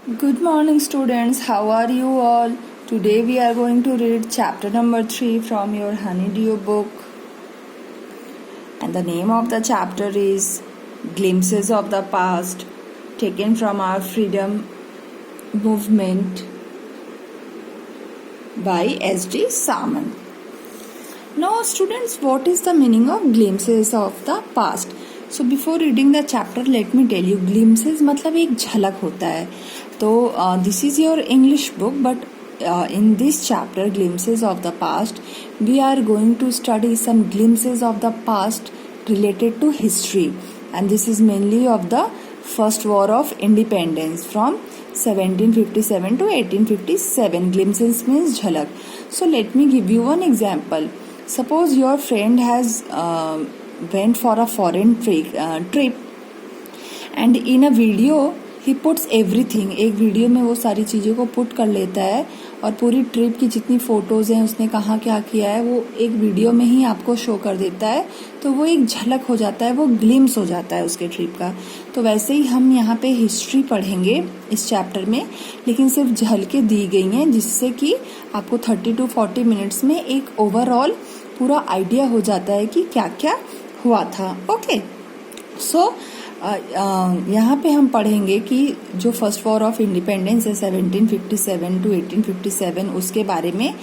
Good morning, students. How are you all? Today we are going to read chapter number 3 from your Honeydew book. And the name of the chapter is Glimpses of the Past, taken from our freedom movement by S.D. Samant. Now, students, what is the meaning of glimpses of the past? So before reading the chapter, let me tell you, glimpses मतलब एक झलक होता है. तो this is your English book, but in this chapter, glimpses of the past, we are going to study some glimpses of the past related to history, and this is mainly of the first war of independence from 1757 to 1857. Glimpses means झलक. So let me give you one example. Suppose your friend has went for a foreign trip and in a video he puts everything. एक video में वो सारी चीज़ों को put कर लेता है और पूरी ट्रिप की जितनी फोटोज़ हैं, उसने कहाँ क्या किया है, वो एक वीडियो में ही आपको शो कर देता है. तो वो एक झलक हो जाता है, वो ग्लिम्स हो जाता है उसके ट्रिप का. तो वैसे ही हम यहाँ पे हिस्ट्री पढ़ेंगे इस चैप्टर में, लेकिन सिर्फ झलकें दी गई हैं जिससे कि आपको 30 to 40 मिनट्स में एक ओवरऑल पूरा आइडिया हो जाता है कि क्या क्या हुआ था. ओके, सो यहाँ पे हम पढ़ेंगे कि जो फर्स्ट वॉर ऑफ इंडिपेंडेंस है 1757 टू 1857, उसके बारे में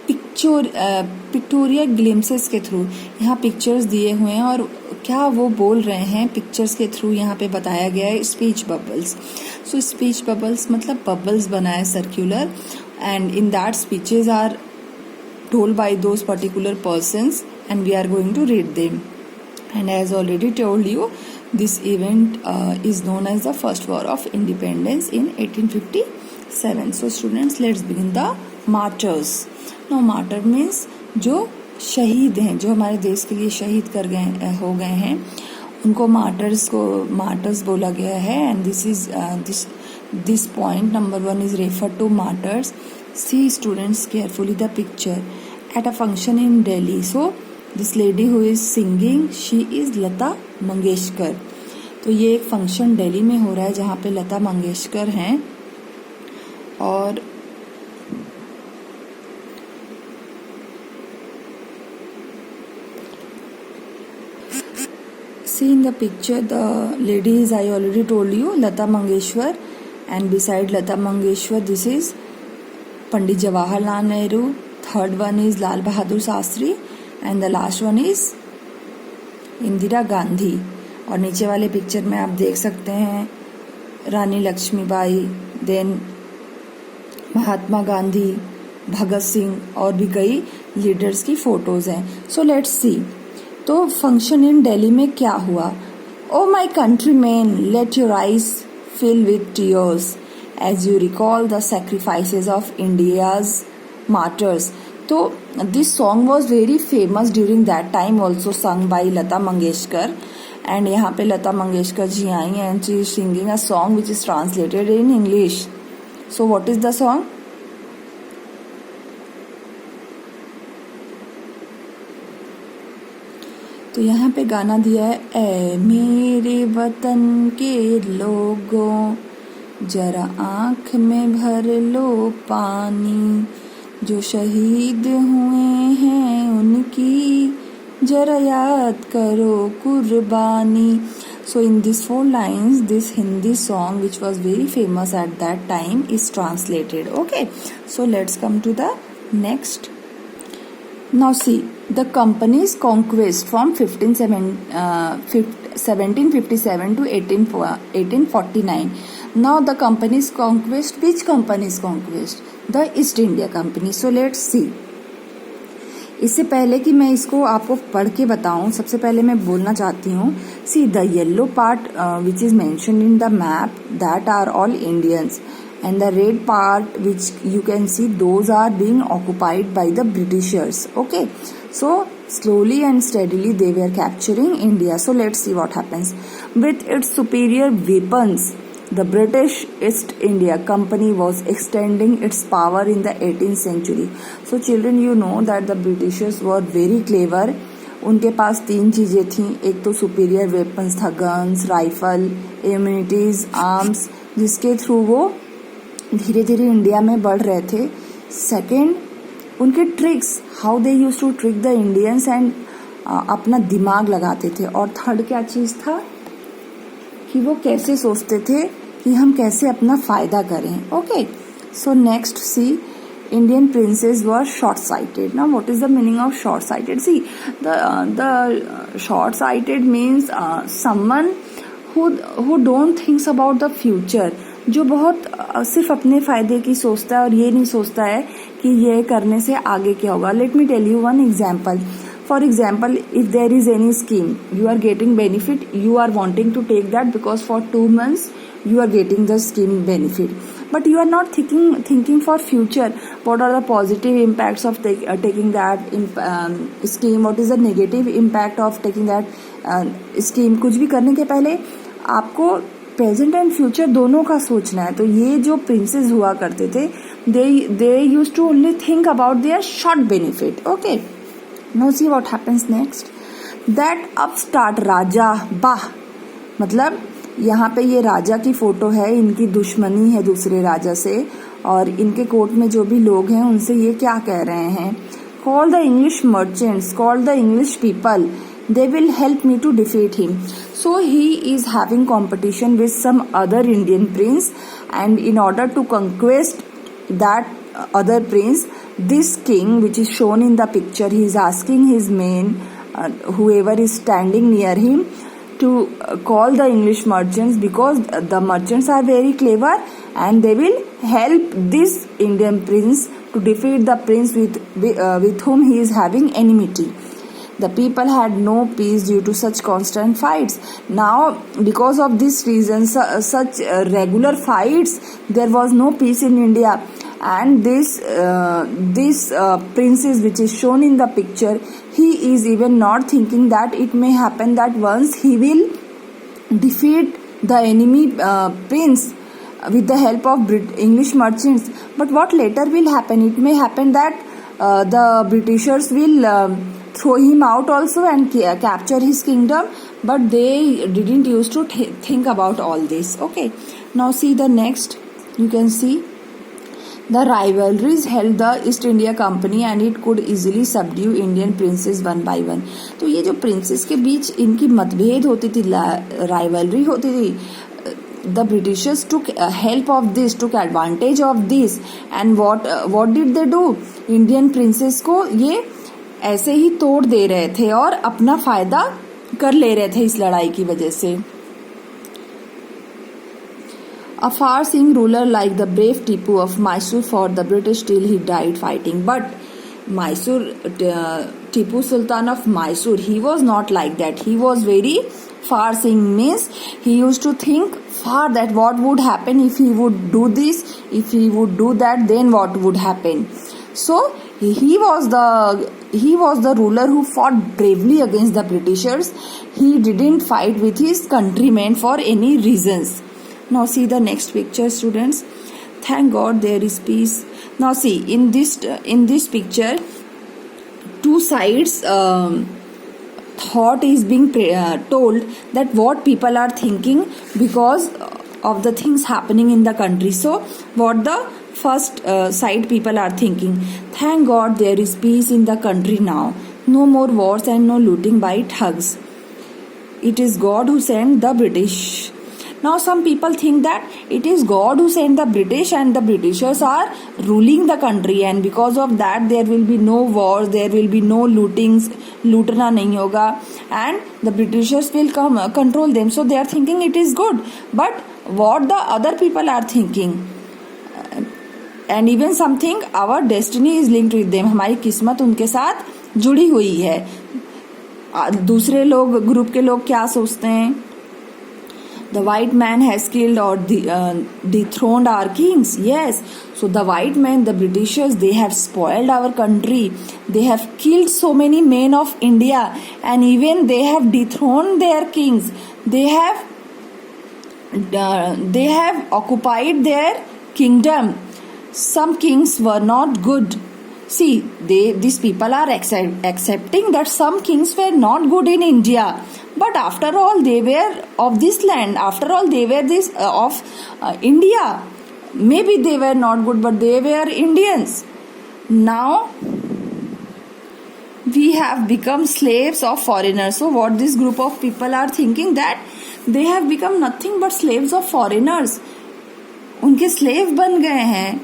पिक्टोरियल ग्लिम्सेस के थ्रू यहाँ पिक्चर्स दिए हुए हैं और क्या वो बोल रहे हैं पिक्चर्स के थ्रू यहाँ पे बताया गया है. Speech bubbles. So speech bubbles मतलब बबल्स बनाए circular, and in that speeches are told by those particular persons and we are going to read them. And as already told you, this event is known as the first war of independence in 1857. So students, let's begin the martyrs. Now martyr means जो शहीद हैं, जो हमारे देश के लिए शहीद हो गए हैं, उनको मार्टर्स बोला गया है. And this point number 1 is referred to martyrs. See students carefully the picture at a function in Delhi. So this lady who is singing, she is Lata Mangeshkar. तो ये एक फंक्शन दिल्ली में हो रहा है जहाँ पे लता मंगेशकर हैं और see in the picture the lady is, I already told you, Lata Mangeshwar, and beside Lata Mangeshwar this is Pandit Jawaharlal Nehru. Third one is Lal Bahadur Shastri and the last one is Indira Gandhi. और नीचे वाले picture में आप देख सकते हैं Rani Lakshmibai, then Mahatma Gandhi, Bhagat Singh और भी कई लीडर्स की फोटोज हैं. So let's see. तो फंक्शन इन दिल्ली में क्या हुआ. Oh my countryman, let your eyes fill with tears as you recall the sacrifices of India's martyrs. So this song was very famous during that time, also sung by Lata Mangeshkar. And यहाँ पे लता मंगेशकर जी आई हैं and she is singing a song which is translated in English. So what is the song? तो यहाँ पे गाना दिया है, ऐ मेरे वतन के लोगों जरा आँख में भर लो पानी, जो शहीद हुए हैं उनकी जरा याद करो कुर्बानी. So in these 4 lines, this Hindi song which was very famous at that time is translated. Okay, so let's come to the next. Now see, the company's conquest from 1757 to 1849. Now the company's conquest, which company's conquest? The East India Company. So let's see. इससे पहले कि मैं इसको आपको पढ़ के बताऊं, सबसे पहले मैं बोलना चाहती हूँ, see the yellow part which is mentioned in the map that are all Indians and the red part which you can see, those are being occupied by the Britishers. Okay, so slowly and steadily they were capturing India. So let's see what happens. With its superior weapons, the British East India Company was extending its power in the 18th century. So children, you know that the Britishers were very clever. उनके पास 3 चीजें थी. एक तो superior weapons था, guns, rifle, immunities, arms, जिसके through वो धीरे धीरे इंडिया में बढ़ रहे थे। सेकेंड, उनके tricks, how they use to trick the Indians and अपना दिमाग लगाते थे। और थर्ड क्या चीज़ था कि वो कैसे सोचते थे कि हम कैसे अपना फ़ायदा करें। Okay, so next see, Indian princes were short-sighted. Now, what is the meaning of short-sighted? See, the short-sighted means someone who don't thinks about the future. जो बहुत सिर्फ अपने फायदे की सोचता है और ये नहीं सोचता है कि ये करने से आगे क्या होगा। Let me tell you one example. For example, if there is any scheme, you are getting benefit, you are wanting to take that because for 2 months you are getting the scheme benefit. But you are not thinking for future. What are the positive impacts of taking that scheme? What is the negative impact of taking that scheme? कुछ भी करने के पहले आपको present and future दोनों का सोचना है। तो ये जो प्रिंसेस हुआ करते थे, they used to only think about their short benefit. Okay, now see what happens next. That upstart राजा, वाह, मतलब यहाँ पे ये राजा की फोटो है, इनकी दुश्मनी है दूसरे राजा से, और इनके कोर्ट में जो भी लोग हैं उनसे ये क्या कह रहे हैं, call the English merchants, call the English people, they will help me to defeat him. So he is having competition with some other Indian prince, and in order to conquest that other prince, this king which is shown in the picture, he is asking his men, whoever is standing near him, to call the English merchants, because the merchants are very clever and they will help this Indian prince to defeat the prince with whom he is having enmity. The people had no peace due to such constant fights. Now, because of this reason, such regular fights, there was no peace in India. And this princess which is shown in the picture, he is even not thinking that it may happen that once he will defeat the enemy prince with the help of English merchants. But what later will happen? It may happen that the Britishers will throw him out also and capture his kingdom, but they didn't used to think about all this. Okay, now see the next. You can see the rivalries held the East India Company and it could easily subdue Indian princes one by one. तो ये जो princess के बीच इनकी मतभेद होती थी, rivalry होती थी, the Britishers took help of this, took advantage of this, and what did they do? Indian princes को ये ऐसे ही तोड़ दे रहे थे और अपना फायदा कर ले रहे थे इस लड़ाई की वजह से। A far-seeing ruler like the brave Tipu of Mysore fought the British till he died fighting. But Mysore, Tipu Sultan of Mysore, he was not like that. He was very far-seeing, means he used to think far that what would happen if he would do this, if he would do that, then what would happen. So he was the ruler who fought bravely against the Britishers. He didn't fight with his countrymen for any reasons. Now see the next picture, students. Thank God there is peace. Now see in this picture, two sides thought is being told that what people are thinking because of the things happening in the country. So what the first side people are thinking, thank God there is peace in the country now, no more wars and no looting by thugs. It is God who sent the British. Now some people think that it is God who sent the British and the Britishers are ruling the country, and because of that there will be no wars, there will be no lootings, लूटना नहीं होगा, and the Britishers will come control them. So they are thinking it is good. But what the other people are thinking, and even something, our destiny is linked with them. हमारी किस्मत उनके साथ जुड़ी हुई है. दूसरे लोग, ग्रुप के लोग क्या सोचते हैं? The white man has killed or dethroned our kings. Yes. So the white man, the Britishers, they have spoiled our country. They have killed so many men of India, and even they have dethroned their kings. They have occupied their kingdom. Some kings were not good. See, these people are accepting that some kings were not good in India. But after all, they were of this land. After all, they were of India. maybe they were not good, but they were Indians. Now we have become slaves of foreigners. So what this group of people are thinking, that they have become nothing but slaves of foreigners. उनके slave बन गए हैं,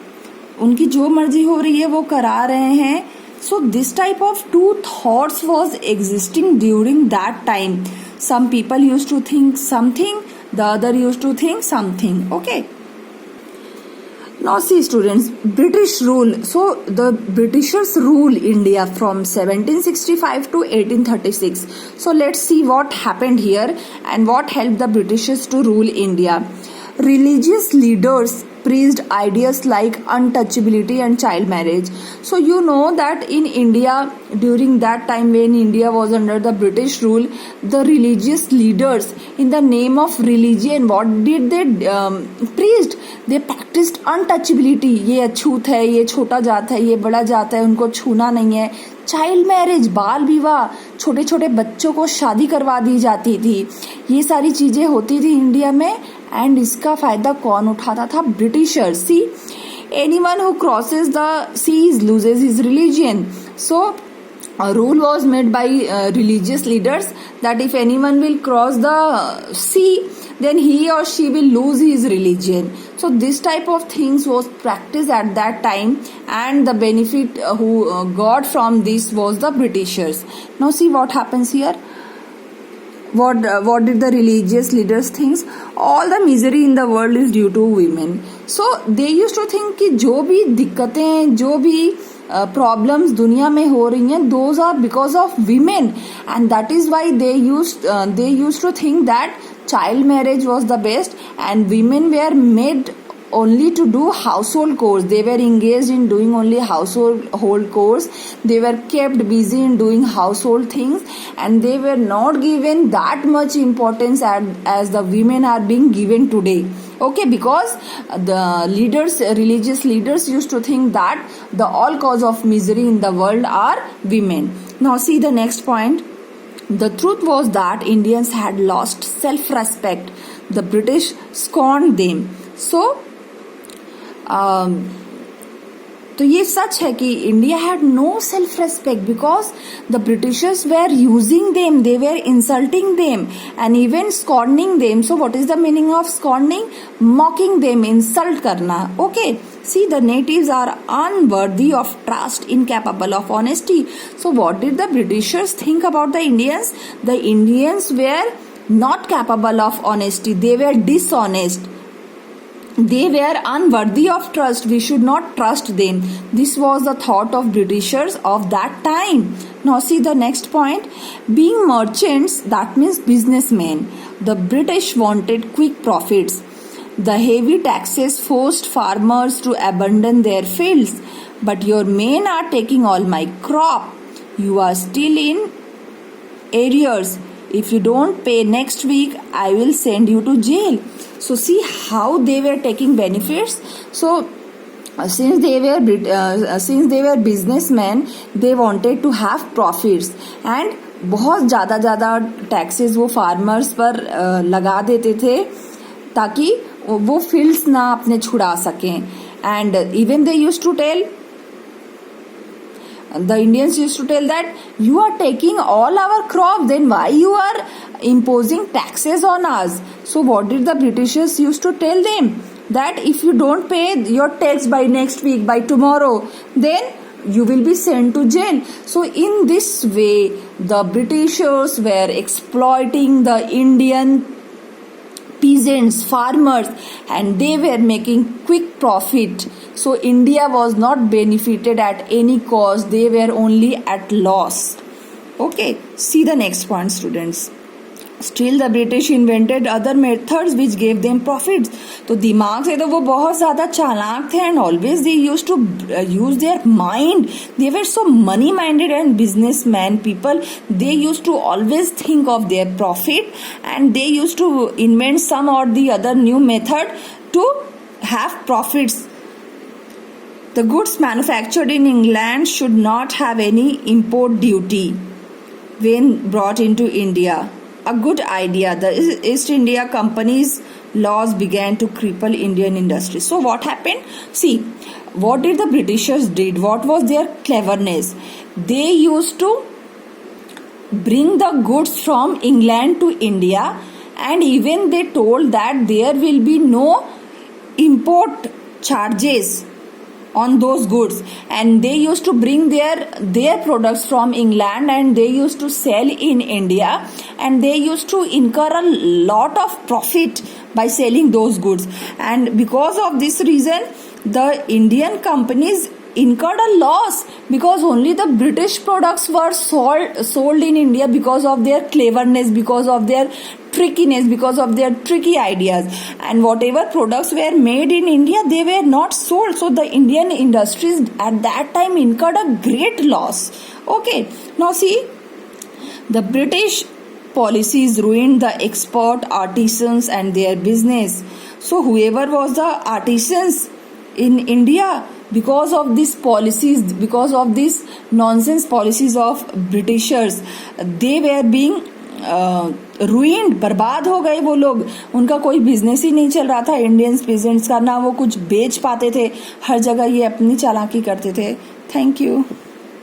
उनकी जो मर्जी हो रही है वो करा रहे हैं. So this type of two thoughts was existing during that time. Some people used to think something, the other used to think something. Okay. Now see students, British rule. So the Britishers rule India from 1765 to 1836. So let's see what happened here and what helped the Britishers to rule India. Religious leaders preached ideas like untouchability and child marriage. So you know that in India, during that time when India was under the British rule, the religious leaders, in the name of religion, what did they preached? They practiced untouchability. ये अछूत है, ये छोटा जात है, ये बड़ा जात है, उनको छूना नहीं है. चाइल्ड मैरिज, बाल विवाह, छोटे छोटे बच्चों को शादी करवा दी जाती थी. ये सारी चीजें होती थी इंडिया में. एंड इसका फायदा कौन उठाता था? Britishers. See, anyone who crosses the seas loses his religion. So a rule was made by religious leaders that if anyone will cross the sea, then he or she will lose his religion. So this type of things was practiced at that time, and the benefit who got from this was the Britishers. Now see what happens here. What did the religious leaders think? All the misery in the world is due to women. So they used to think कि जो भी दिक्कतें, जो भी problems दुनिया में हो रही हैं, those are because of women. And that is why they used to think that child marriage was the best, and women were made only to do household chores. They were engaged in doing only household chores. They were kept busy in doing household things, and they were not given that much importance as the women are being given today. Okay, because the leaders, religious leaders used to think that the all cause of misery in the world are women. Now see the next point. The truth was that Indians had lost self-respect. The British scorned them. So, तो ये सच है कि India had no self respect because the Britishers were using them, they were insulting them and even scorning them. So what is the meaning of scorning? Mocking them, insult करना. Okay, see, the natives are unworthy of trust, incapable of honesty. So what did the Britishers think about the Indians? The Indians were not capable of honesty. They were dishonest. They were unworthy of trust. We should not trust them. This was the thought of Britishers of that time. Now see the next point. Being merchants, that means businessmen. The British wanted quick profits. The heavy taxes forced farmers to abandon their fields. But your men are taking all my crop. You are still in arrears. If you don't pay next week, I will send you to jail. So see how they were taking benefits. So since they were businessmen, they wanted to have profits, and बहुत ज़्यादा taxes वो farmers पर लगा देते थे ताकि वो fields ना अपने छुड़ा सकें. And even they used to tell, the Indians used to tell that you are taking all our crop, then why you are imposing taxes on us? So what did the Britishers used to tell them? That if you don't pay your tax by next week, by tomorrow, then you will be sent to jail. So in this way, the Britishers were exploiting the Indian peasants, farmers, and they were making quick profit. So India was not benefited at any cost. They were only at loss. Okay, see the next point, students. Still the British invented other methods which gave them profits. तो दिमाग से तो वो बहुत ज़्यादा चालाक थे, and always they used to use their mind. They were so money minded and businessman people. They used to always think of their profit, and they used to invent some or the other new method to have profits. The goods manufactured in England should not have any import duty when brought into India. A good idea. The East India companies laws began to cripple Indian industry. So what happened? See, what did the Britishers did? What was their cleverness? They used to bring the goods from England to India, and even they told that there will be no import charges on those goods, and they used to bring their products from England and they used to sell in India, and they used to incur a lot of profit by selling those goods. And because of this reason, the Indian companies incurred a loss, because only the British products were sold in India because of their cleverness, because of their trickiness, because of their tricky ideas, and whatever products were made in India, they were not sold. So the Indian industries at that time incurred a great loss. Okay, now see, the British policies ruined the export artisans and their business. So whoever was the artisans in India, because of these policies, because of these nonsense policies of Britishers, they were being ruined, बर्बाद हो गए वो लोग. उनका कोई business ही नहीं चल रहा था इंडियंस पेजेंट्स का, ना वो कुछ बेच पाते थे, हर जगह ये अपनी चालाकी करते थे. Thank you.